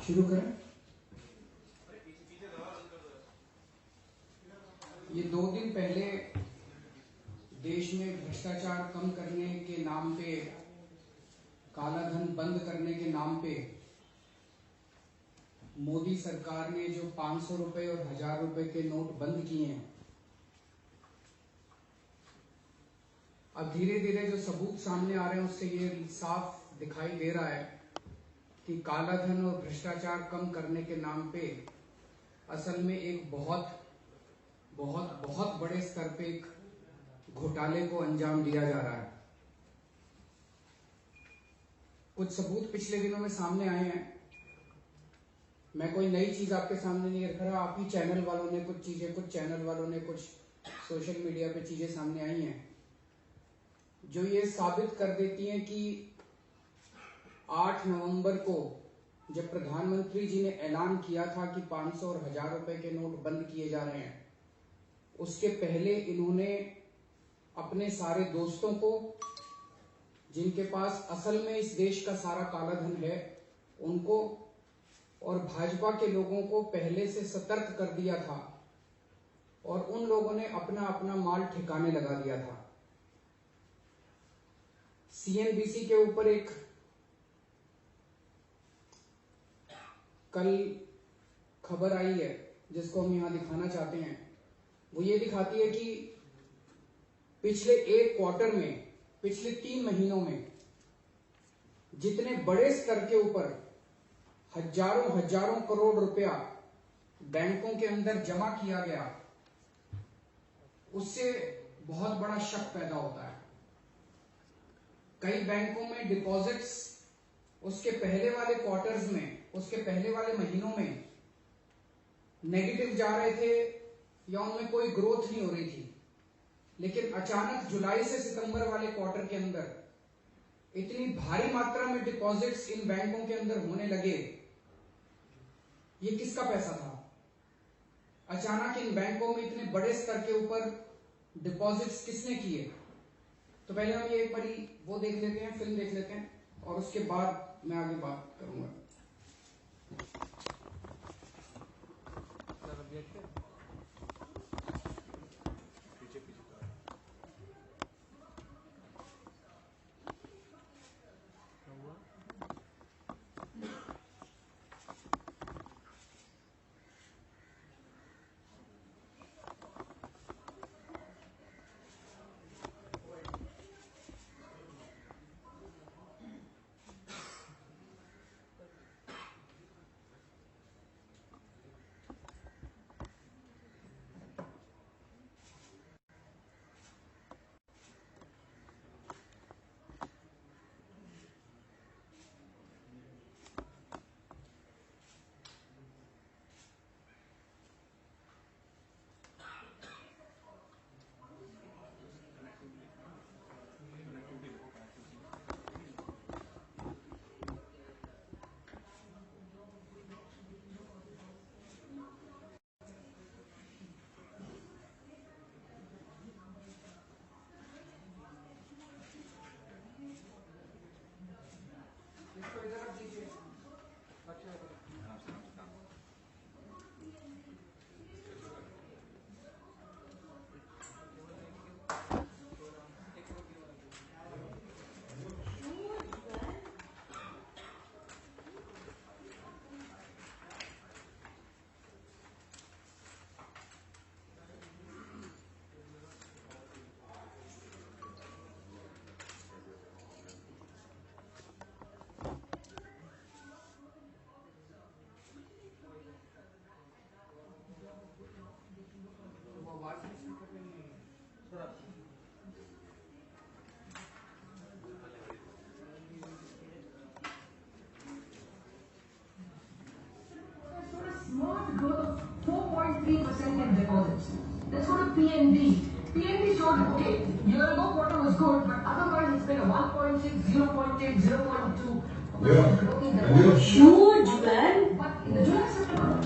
शुरू करें। ये 2 दिन पहले देश में भ्रष्टाचार कम करने के नाम पे, काला धन बंद करने के नाम पे मोदी सरकार ने जो 500 रुपए और 1000 रुपए के नोट बंद किए हैं, अब धीरे धीरे जो सबूत सामने आ रहे हैं उससे ये साफ दिखाई दे रहा है कि काला धन और भ्रष्टाचार कम करने के नाम पे असल में एक बहुत बहुत बहुत बड़े स्तर पे एक घोटाले को अंजाम दिया जा रहा है। कुछ सबूत पिछले दिनों में सामने आए हैं। मैं कोई नई चीज आपके सामने नहीं रख रहा, आप ही चैनल वालों ने कुछ चीजें, कुछ चैनल वालों ने कुछ सोशल मीडिया पे चीजें सामने आई हैं जो ये साबित कर देती हैं कि 8 नवंबर को जब प्रधानमंत्री जी ने ऐलान किया था कि 500 और 1000 रुपए के नोट बंद किए जा रहे हैं, उसके पहले इन्होंने अपने सारे दोस्तों को, जिनके पास असल में इस देश का सारा काला धन है, उनको और भाजपा के लोगों को पहले से सतर्क कर दिया था और उन लोगों ने अपना अपना माल ठिकाने लगा दिया था। सीएनबीसी के ऊपर एक कल खबर आई है जिसको हम यहां दिखाना चाहते हैं। वो ये दिखाती है कि पिछले एक क्वार्टर में, पिछले 3 महीनों में जितने बड़े स्तर के ऊपर हजारों हजारों करोड़ रुपया बैंकों के अंदर जमा किया गया, उससे बहुत बड़ा शक पैदा होता है। कई बैंकों में डिपॉजिट्स उसके पहले वाले क्वार्टर्स में, उसके पहले वाले महीनों में नेगेटिव जा रहे थे या उनमें कोई ग्रोथ नहीं हो रही थी, लेकिन अचानक जुलाई से सितंबर वाले क्वार्टर के अंदर इतनी भारी मात्रा में डिपॉजिट्स इन बैंकों के अंदर होने लगे। ये किसका पैसा था? अचानक इन बैंकों में इतने बड़े स्तर के ऊपर डिपॉजिट्स किसने किए? तो पहले हम ये एक बारी वो देख लेते हैं, फिल्म देख लेते हैं और उसके बाद मैं आगे बात करूंगा। In deposits. Let's go to PNB. PNB showed, okay, year ago quarter was good, but otherwise it's been a 1.6, 0.8, 0.2. Yeah. Huge, man. But in the July September.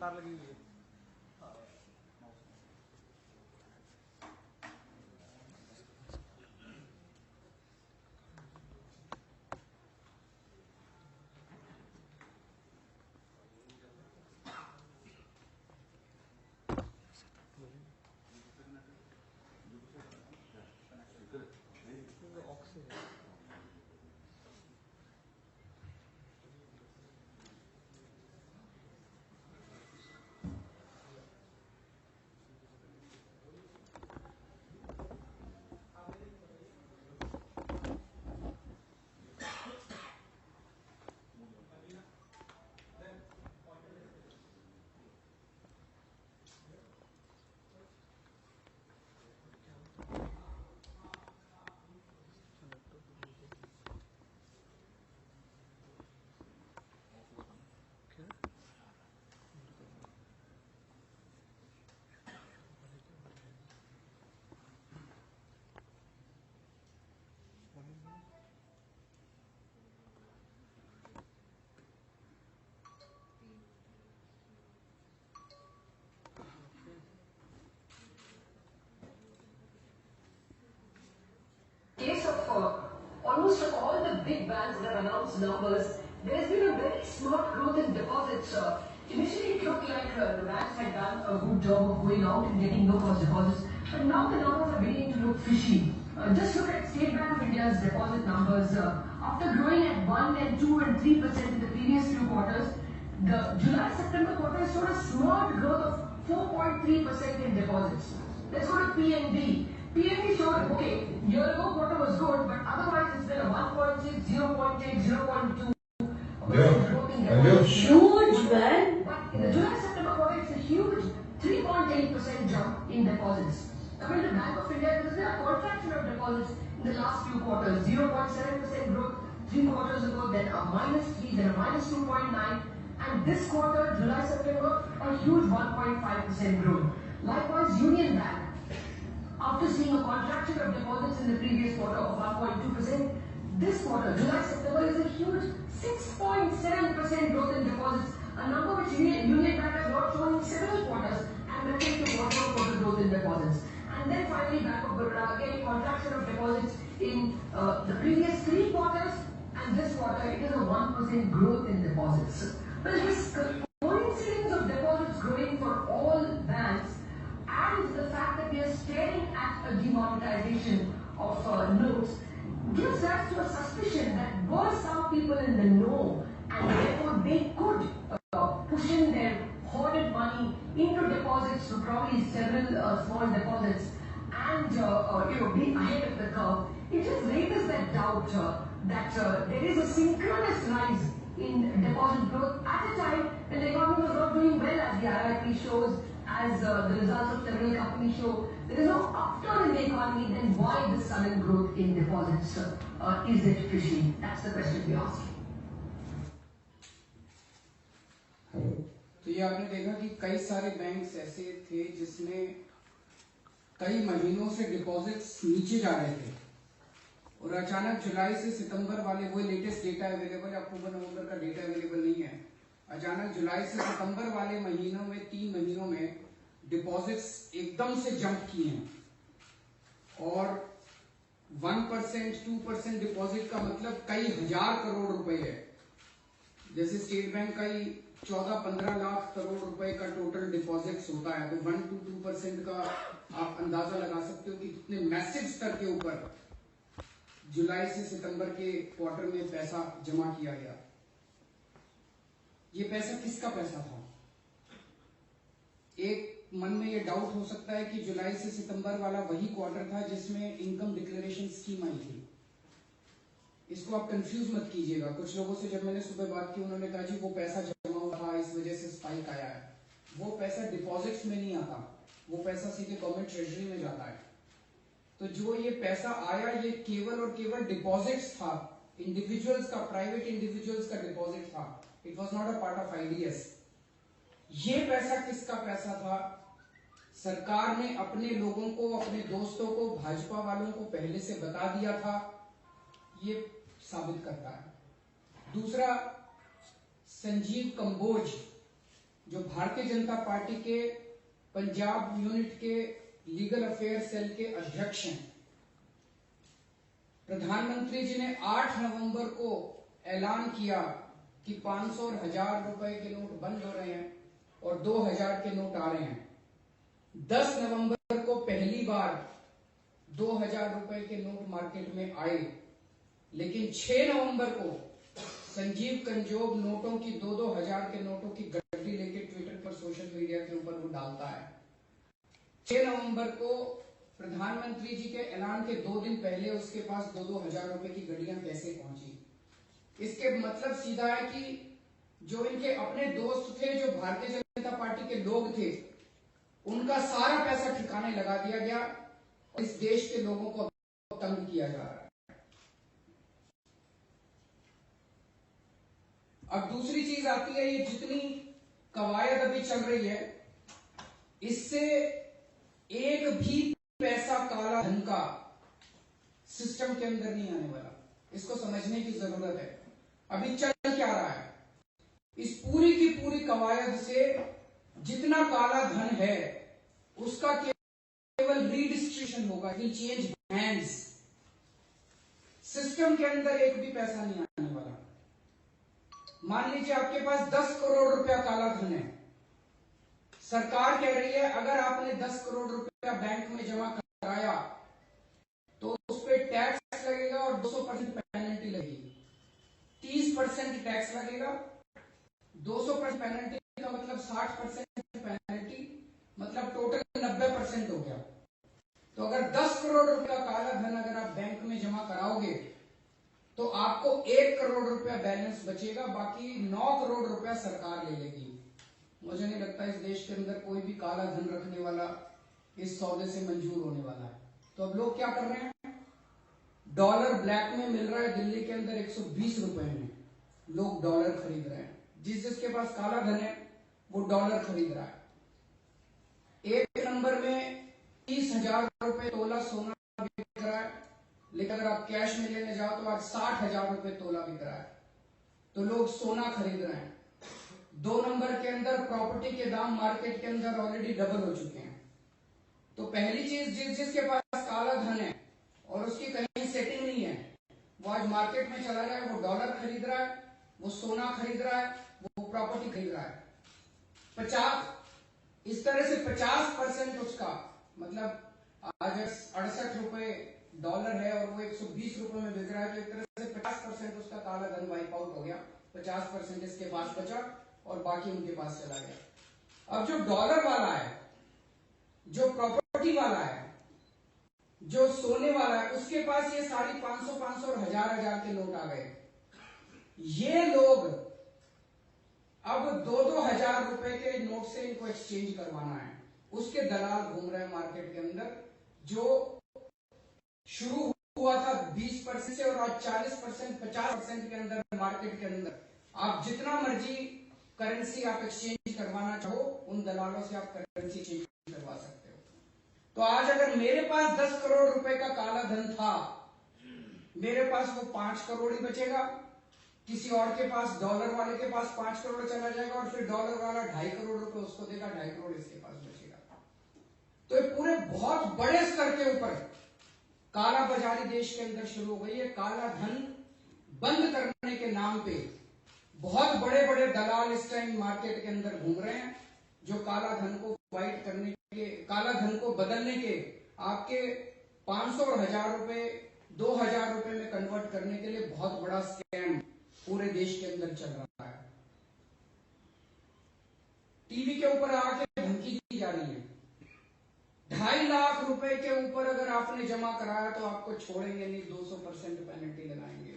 तार लगी हुई है। Case of almost all the big banks that have announced numbers, there has been a very smart growth in deposits. Initially, it looked like the banks had done a good job of going out and getting low-cost deposits, but now the numbers are beginning to look fishy. Just look at State Bank of India's deposit numbers. After growing at 1 and 2 and 3% in the previous few quarters, the July-September quarter has shown a smart growth of 4.3% in deposits. Let's go to PNB. PNB showed, okay, year ago quarter was good, but otherwise it's been a 1.6, 0.8, 0.2. Huge, man. But in the July-September quarter, it's a huge 3.8% jump in deposits. Coming to Bank of India, there's been a contraction of deposits in the last few quarters. 0.7% growth 3 quarters ago, then a -3, then a -2.9, and this quarter, July-September, a huge 1.5% growth. Likewise, Union Bank, after seeing a contraction of deposits in the previous quarter of 1.2%, this quarter, July-September, is a huge 6.7% growth in deposits, a number which Union Bank has not shown in several quarters, and referring to quarter-on-quarter growth in deposits. And then finally, Bank of Baroda, again, contraction of deposits in the previous 3 quarters, and this quarter, it is a 1% growth in deposits. But this coincidence of deposits growing for all banks, and the fact that we are staring at a demonetization of notes, gives rise to a suspicion that were some people in the know, and therefore they could push in their hoarded money into deposits, so probably several small deposits, and be ahead of the curve. It just raises that doubt that there is a synchronous rise in deposit growth at a time when the economy was not doing well, as the IIP shows, as the results of several companies show. There is no upturn in the economy, then why this sudden growth in deposits? Is it fishy? That's the question we ask. तो ये आपने देखा कि कई सारे banks ऐसे थे जिसमें कई महीनों से डिपॉजिट्स नीचे जा रहे थे, और अचानक जुलाई से सितंबर वाले, वो लेटेस्ट डेटा अवेलेबल है, अक्टूबर नवंबर का डेटा अवेलेबल नहीं है, अचानक जुलाई से सितंबर वाले महीनों में 3 महीनों में डिपॉजिट्स एकदम से जंप किए हैं, और 1%, 2% डिपॉजिट का मतलब कई हजार करोड़ रुपए है। जैसे स्टेट बैंक का ही 14-15 लाख करोड़ रुपए का टोटल डिपॉजिट्स होता है, तो 1-2% का आप अंदाजा लगा सकते हो कि कितने मैसिव स्तर के ऊपर जुलाई से सितंबर के क्वार्टर में पैसा जमा किया गया। ये पैसा किसका पैसा था? एक मन में ये डाउट हो सकता है कि जुलाई से सितंबर वाला वही क्वार्टर था जिसमें इनकम डिक्लेरेशन स्कीम आई थी। इसको आप कंफ्यूज मत कीजिएगा। कुछ लोगों से जब मैंने सुबह बात की, उन्होंने कहा जी वो पैसा जमा हुआ था, इस वजह से स्पाइक आया है। वो पैसा डिपॉजिट्स में नहीं आता, वो पैसा सीधे गवर्नमेंट ट्रेजरी में जाता है। तो जो ये पैसा आया, ये केवल और केवल डिपॉजिट्स था, इंडिविजुअल्स का, प्राइवेट इंडिविजुअल्स का डिपॉजिट था। It was not a part of IDs. ये पैसा किसका पैसा था? सरकार ने अपने लोगों को, अपने दोस्तों को, भाजपा वालों को पहले से बता दिया था। ये साबित करता है। दूसरा, संजीव कंबोज जो भारतीय जनता पार्टी के पंजाब यूनिट के लीगल अफेयर सेल के अध्यक्ष हैं, प्रधानमंत्री जी ने 8 नवंबर को ऐलान किया कि 500 और 1000 रुपए के नोट बंद हो रहे हैं और 2000 के नोट आ रहे हैं। 10 नवंबर को पहली बार 2000 रुपए के नोट मार्केट में आए, लेकिन 6 नवंबर को संजीव कंजोग नोटों की 2-2 हजार के नोटों की गड्डी लेके ट्विटर पर सोशल मीडिया के ऊपर वो डालता है। 6 नवंबर को प्रधानमंत्री जी के ऐलान के 2 दिन पहले उसके पास 2-2 हजार रुपए की गड्डियां कैसे पहुंची। इसके मतलब सीधा है कि जो इनके अपने दोस्त थे, जो भारतीय जनता पार्टी के लोग थे, उनका सारा पैसा ठिकाने लगा दिया गया और इस देश के लोगों को तंग किया जा रहा है। अब दूसरी चीज आती है, ये जितनी कवायद अभी चल रही है, इससे एक भी पैसा काला धन का सिस्टम के अंदर नहीं आने वाला। इसको समझने की जरूरत है। अभी चल क्या रहा है, इस पूरी की पूरी कवायद से जितना काला धन है उसका केवल रीडिस्ट्रीब्यूशन होगा, विल चेंज हैंड्स। सिस्टम के अंदर एक भी पैसा नहीं आने वाला। मान लीजिए आपके पास 10 करोड़ रुपया काला धन है, सरकार कह रही है अगर आपने 10 करोड़ रुपया बैंक में जमा कराया तो उस पर टैक्स लगेगा और 200% पेनल्टी लगेगी। 30% टैक्स लगेगा, 200% पेनल्टी का मतलब 60% पेनल्टी, मतलब टोटल 90% हो गया। तो अगर 10 करोड़ रुपया काला धन अगर आप बैंक में जमा कराओगे तो आपको 1 करोड़ रुपया बैलेंस बचेगा, बाकी 9 करोड़ रुपया सरकार ले लेगी। मुझे नहीं लगता इस देश के अंदर कोई भी काला धन रखने वाला इस सौदे से मंजूर होने वाला है। तो अब लोग क्या कर रहे हैं, डॉलर ब्लैक में मिल रहा है दिल्ली के अंदर 120 रुपए में, लोग डॉलर खरीद रहे हैं। जिसके पास काला धन है वो डॉलर खरीद रहा है। एक नंबर में 30,000 रुपए तोला सोना बिक रहा है, लेकिन अगर आप कैश में लेने जाओ तो आज 60,000 रुपए तोला बिक रहा है। तो लोग सोना खरीद रहे हैं। 2 नंबर के अंदर प्रॉपर्टी के दाम मार्केट के अंदर ऑलरेडी डबल हो चुके हैं। तो पहली चीज, जिसके पास काला धन है और उसकी कहीं सेटिंग नहीं है, वो आज मार्केट में चला जाए, वो डॉलर खरीद रहा है, वो सोना खरीद रहा है, वो प्रॉपर्टी खरीद रहा है। 50 इस तरह से 50% उसका, मतलब आज 68 रुपए डॉलर है और वो 120 रुपए में बिक रहा है, तो एक तरह से 50% उसका काला धन वाइप आउट हो गया। 50% इसके पास बचा और बाकी उनके पास चला गया। अब जो डॉलर वाला है, जो प्रॉपर्टी वाला है, जो सोने वाला है, उसके पास ये सारी 500 और 1000 के नोट आ गए। ये लोग अब 2-2 हजार रुपए के नोट से इनको एक्सचेंज करवाना है। उसके दलाल घूम रहे हैं मार्केट के अंदर। जो शुरू हुआ था 20% से और आज 40%, 50% के अंदर मार्केट के अंदर आप जितना मर्जी करेंसी आप एक्सचेंज करवाना चाहो, उन दलालों से आप करेंसी चेंज करवा सकते हो। तो आज अगर मेरे पास 10 करोड़ रुपए का काला धन था, मेरे पास वो 5 करोड़ ही बचेगा। किसी और के पास, डॉलर वाले के पास 5 करोड़ चला जाएगा और फिर डॉलर वाला 2.5 करोड़ रुपए उसको देगा, 2.5 करोड़ इसके पास बचेगा। तो ये पूरे बहुत बड़े स्तर के ऊपर काला बाजारी देश के अंदर शुरू हो गई है। काला धन बंद करने के नाम पे बहुत बड़े बड़े दलाल इस टाइम मार्केट के अंदर घूम रहे हैं, जो काला धन को फाइट करने के, काला धन को बदलने के, आपके 500 और 1000 रुपए 2000 रुपए में कन्वर्ट करने के लिए बहुत बड़ा स्कैम पूरे देश के अंदर चल रहा है। टीवी के ऊपर आके धमकी दी जा रही है, 2.5 लाख रुपए के ऊपर अगर आपने जमा कराया तो आपको छोड़ेंगे नहीं, 200% पेनल्टी लगाएंगे।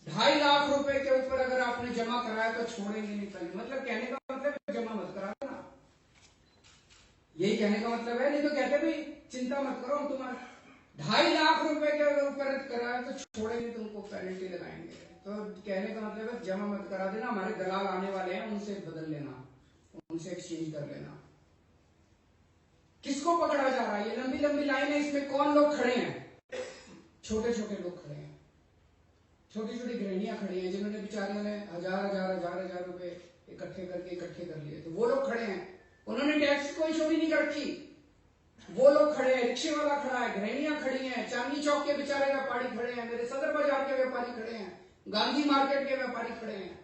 2.5 लाख रुपए के ऊपर अगर आपने जमा कराया तो छोड़ेंगे नहीं पेनल्टी। मतलब कहने का मतलब जमा मत करा ना, यही कहने का मतलब है। नहीं तो कहते भाई चिंता मत करो, हम तुम्हारा 2.5 लाख रुपए के ऊपर कराया तो छोड़ेंगे, तुमको पेनल्टी लगाएंगे। तो कहने का मतलब है जमा मत करा देना, हमारे दलाल आने वाले हैं, उनसे बदल लेना, उनसे एक्सचेंज कर लेना। किसको पकड़ा जा रहा है? ये लंबी लंबी लाइन है, इसमें कौन लोग खड़े हैं? छोटे छोटे लोग खड़े हैं, छोटी छोटी गृहणियां खड़ी हैं, जिन्होंने बेचारियों ने हजार रुपए इकट्ठे कर लिए थे। वो लोग खड़े हैं, उन्होंने टैक्स की कोई चोरी नहीं कर रखी। वो लोग खड़े हैं, रिक्शे वाला खड़ा है, गृहिणियां खड़ी हैं, चांदनी चौक के बेचारे व्यापारी खड़े हैं, मेरे सदर बाजार के व्यापारी खड़े हैं, गांधी मार्केट के व्यापारी खड़े हैं,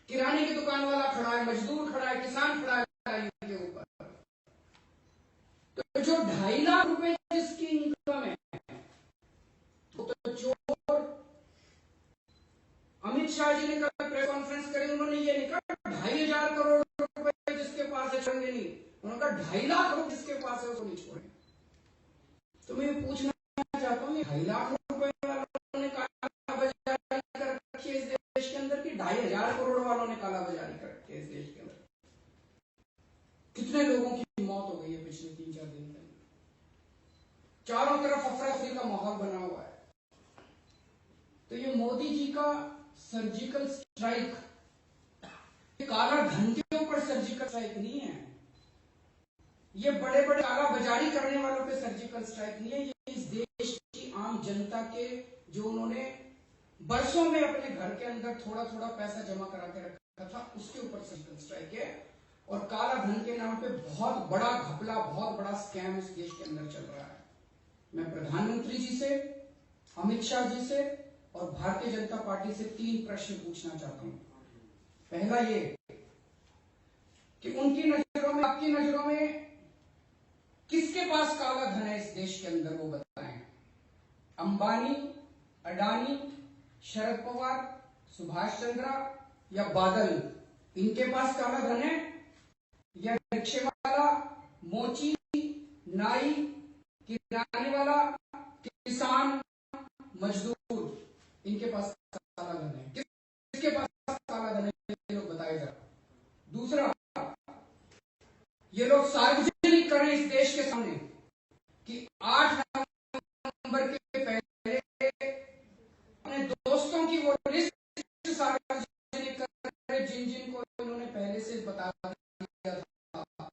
किराने की दुकान वाला खड़ा है, मजदूर खड़ा है, किसान खड़ा है के ऊपर। तो जो 2.5 लाख रुपए जिसकी इनकम है, तो चोर अमित शाह जी ने कल प्रेस कॉन्फ्रेंस करी, उन्होंने ये नहीं कहा 2,500 करोड़ रुपए जिसके पास है छोड़ेंगे नहीं, उन्होंने कहा 2.5 लाख रुपए जिसके पास है उसको नहीं छोड़ेंगे। तो मैं पूछना चाहता हूँ, 2.5 लाख रुपए वालों ने काला बाजारी कर रखी है इस देश के अंदर, कि 2,500 करोड़ वालों ने काला बाजारी कर रखी है इस देश के अंदर? कितने लोगों की मौत हो गई है पिछले 3-4 दिन में? चारों तरफ अफरा तफरी का माहौल बना हुआ है। तो ये मोदी जी का सर्जिकल स्ट्राइक, काला धन के ऊपर सर्जिकल स्ट्राइक नहीं है, ये बड़े बड़े काला बाजारी करने वालों पे सर्जिकल स्ट्राइक नहीं है, ये इस देश की आम जनता के जो उन्होंने बरसों में अपने घर के अंदर थोड़ा थोड़ा पैसा जमा करा के रखा था, उसके ऊपर सर्जिकल स्ट्राइक है। और काला धन के नाम पे बहुत बड़ा घपला, बहुत बड़ा स्कैम इस देश के अंदर चल रहा है। मैं प्रधानमंत्री जी से, अमित शाह जी से और भारतीय जनता पार्टी से 3 प्रश्न पूछना चाहता हूं। पहला ये कि उनकी नजरों में, आपकी नजरों में किसके पास काला धन है इस देश के अंदर, वो बताएं। अंबानी, अडानी, शरद पवार, सुभाष चंद्रा या बादल, इनके पास काला धन है? या रिक्शे वाला, मोची, नाई, किराने वाला, किसान, मजदूर, इनके पास काला धन है? किसके पास काला धन है, ये लोग बताए जरा। दूसरा, ये लोग सार्वजनिक करें इस देश के सामने कि 8 नवंबर के पहले अपने दोस्तों की वो लिस्ट सार्वजनिक करें जिन जिन को इन्होंने पहले से बता दिया था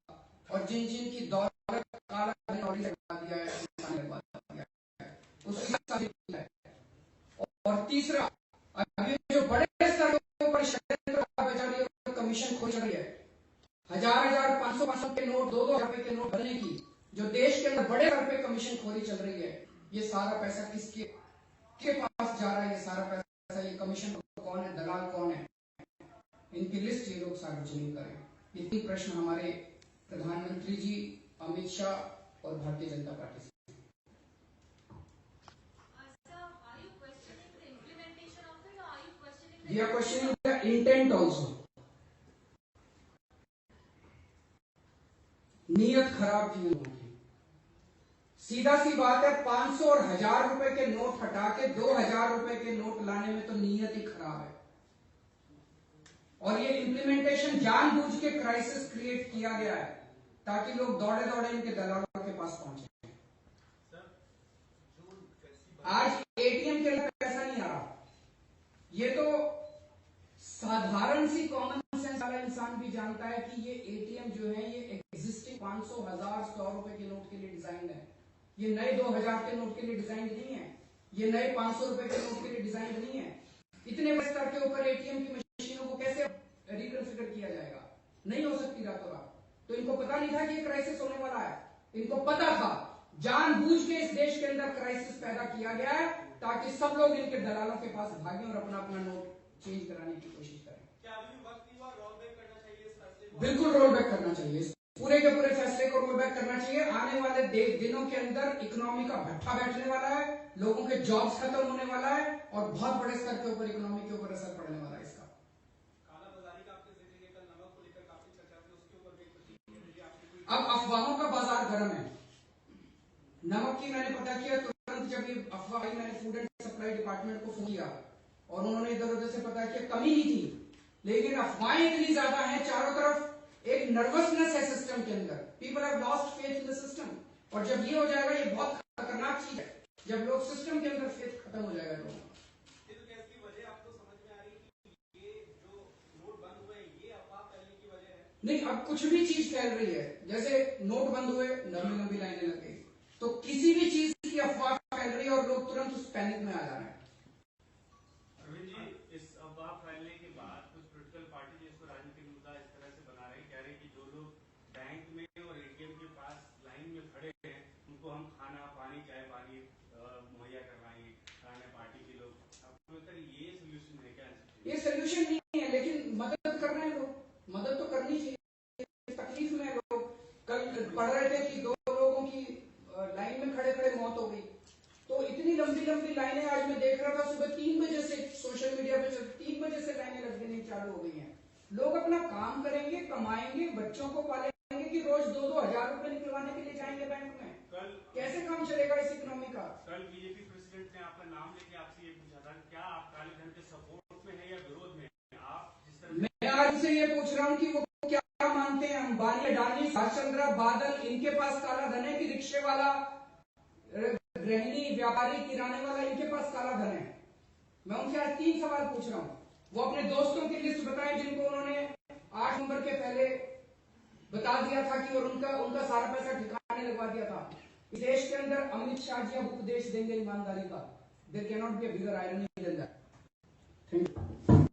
और जिन जिन की दौलत काला धन और लगा दिया है, उसकी सार्वजनिक है। और तीसरा, अभी जो बड़े स्तर के ऊपर षड्यंत्र बाजारी और कमीशन खोज रही है, 1000, 500 के नोट, 2,000 रुपए के नोट भरने की जो देश के अंदर बड़े स्तर पे कमीशन खोरी चल रही है, ये सारा पैसा किसके पास जा रहा है? ये सारा पैसा, ये कमीशन कौन है, दलाल कौन है? इनकी लिस्ट ये लोग सार्वजनिक करें। ये 3 प्रश्न हमारे प्रधानमंत्री जी, अमित शाह और भारतीय जनता पार्टी से। We are questioning the intent also. नीयत खराब थी लोगों की। सीधा सी बात है, 500 और 1000 रुपए के नोट हटा के 2000 रुपए के नोट लाने में तो नीयत ही खराब है। और ये इम्प्लीमेंटेशन जानबूझ के क्राइसिस क्रिएट किया गया है ताकि लोग दौड़े दौड़े इनके दलालों के पास पहुंचे। आज एटीएम के लिए पैसा नहीं आ रहा, ये तो साधारण सी कॉमन सेंस वाला इंसान भी जानता है कि ये एटीएम जो है ये एग्जिस्टिंग 500, 1000, 100 रुपए के नोट के लिए डिजाइन है। ये नए 2000 के नोट के लिए डिजाइन नहीं है, ये नए 500 रुपए के नोट के लिए डिजाइन नहीं है। इतने बड़े स्तर के ऊपर एटीएम की मशीनों को कैसे रिकॉन्फिगर किया जाएगा? नहीं हो सकती रातों रात। तो इनको पता नहीं था कि ये क्राइसिस होने वाला है? इनको पता था, जानबूझ के इस देश के अंदर क्राइसिस पैदा किया गया है ताकि सब लोग इनके दलालों के पास भागें और अपना अपना नोट चेंज कराने की कोशिश करें। क्या अभी वक्त नहीं हुआ रोल बैक करना चाहिए इस फैसले को? बिल्कुल रोल बैक करना चाहिए, पूरे के पूरे फैसले को रोल बैक करना चाहिए। आने वाले दिनों के अंदर इकोनॉमी का भट्ठा बैठने वाला है, लोगों के जॉब्स खत्म होने वाला है और बहुत बड़े स्तर के ऊपर इकोनॉमी के ऊपर असर पड़ने वाला है इसका। कालाबाजारी का आपने जिक्र किया, कल नमक को लेकर काफी चर्चा थी, उसके ऊपर भी कुछ अब अफवाहों का बाजार गर्म है। नमक की मैंने पता किया, तुरंत जब ये अफवाह आई मैंने फूड एंड सप्लाई डिपार्टमेंट को फोन किया और उन्होंने इधर उधर से पता किया, कमी नहीं थी, लेकिन अफवाहें इतनी ज्यादा हैं, चारों तरफ एक नर्वसनेस है सिस्टम के अंदर। People have lost faith in the system. और जब ये हो जाएगा, ये बहुत खतरनाक चीज है, जब लोग सिस्टम के अंदर फेथ खत्म हो जाएगा लोगों का। इसकी वजह आपको समझ में आ रही है कि ये जो नोट बंद हुए ये अफवाह फैलने की वजह है? नहीं, अब कुछ भी चीज फैल रही है, जैसे नोट बंद हुए, लंबी लंबी लाइनें लग गई, तो किसी भी चीज की अफवाह फैल रही है और लोग तुरंत उस पैनिक में आ जा रहे हैं। अरविंद जी, इस अफवाह फैलने के बाद कुछ पॉलिटिकल पार्टी ने इसको राजनीतिक मुद्दा ये सोल्यूशन नहीं है, लेकिन मदद कर रहे हैं लोग, मदद तो करनी चाहिए। तकलीफ में लोग, कल पढ़ रहे थे कि 2 लोगों की लाइन में खड़े खड़े मौत हो गई। तो इतनी लंबी लंबी लाइनें आज मैं देख रहा था सुबह 3 बजे से, सोशल मीडिया पे 3 बजे से लाइनें लगनी चालू हो गई हैं। लोग अपना काम करेंगे, कमाएंगे, बच्चों को पालेंगे कि रोज 2-2 हजार रुपए निकलवाने के लिए जाएंगे बैंक में? कैसे काम चलेगा इस इकोनॉमी का? कल बीजेपी प्रेसिडेंट ने आपका नाम लेके आपसे ये पूछा था, क्या आप काले धन के सपोर्ट में है या विरोध में है? आप जिस तरह मैं आज से ये पूछ रहा हूँ कि वो क्या मानते हैं। अंबानी, अडानी, भाषचंद्रा, बादल, इनके पास काला धन है कि रिक्शे वाला, गृहिणी, व्यापारी, किराने वाला, इनके पास काला धन है? मैं उनसे आज 3 सवाल पूछ रहा हूँ। वो अपने दोस्तों की लिस्ट बताएं जिनको उन्होंने 8 नवंबर के पहले बता दिया था कि, और उनका सारा पैसा ठिकाने लगवा दिया था। इस देश के अंदर अमित शाह जी अब उपदेश देंगे ईमानदारी का। There can not be a bigger irony than that. Thank you.